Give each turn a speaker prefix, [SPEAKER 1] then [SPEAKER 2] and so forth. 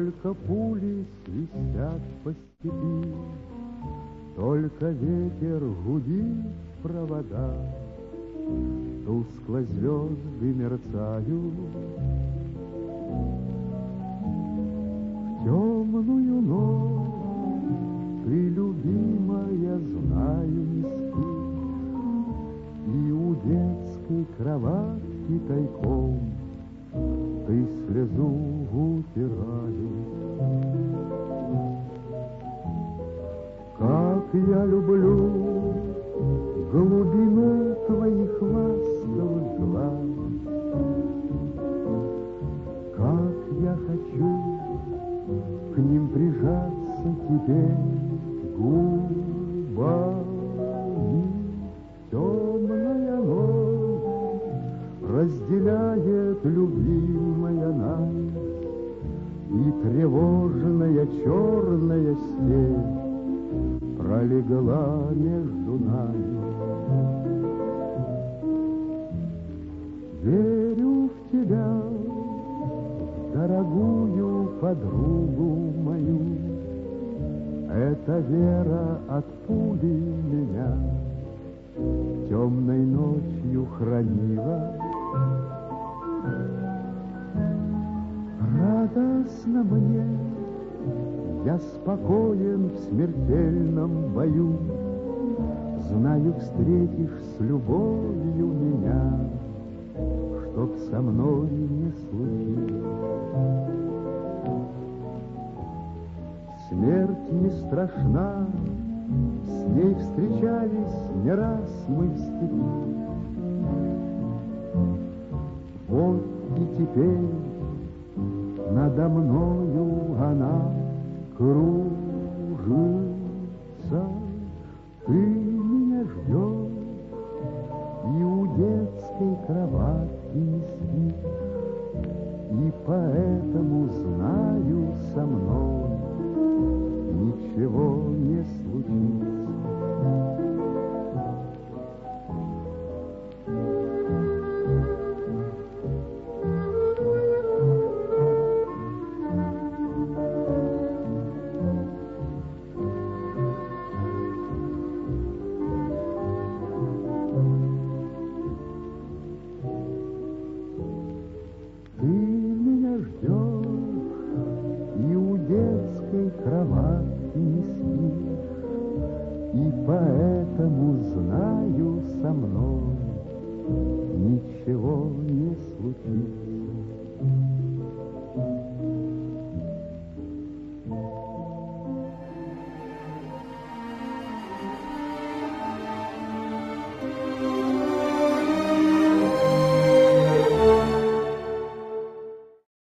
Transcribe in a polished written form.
[SPEAKER 1] Только пули свистят по степи, только ветер гудит в провода, тускло звезды мерцают. В темную ночь ты, любимая, знаю, не спишь, и у детской кроватки тайком ты слезу утираешь. Как я люблю глубину твоих ласковых глаз, как я хочу к ним прижаться теперь губами. Темная ночь разделяет любимая нас, и тревожная черная степь пролегла между нами. Верю в тебя, в дорогую подругу мою, эта вера от пули меня темной ночью хранила. Радостно мне, я спокоен в смертельном бою, знаю, встретишь с любовью меня, чтоб со мной не случилось. Смерть не страшна, с ней встречались не раз мы в степи. Вот и теперь надо мною она кружится. Ты меня ждешь, и у детской кроватки не спишь, и поэтому знаю, со мной ничего не случится. Ты меня ждешь, и у детской кроватки не спишь, и поэтому знаю, со мной ничего не случится.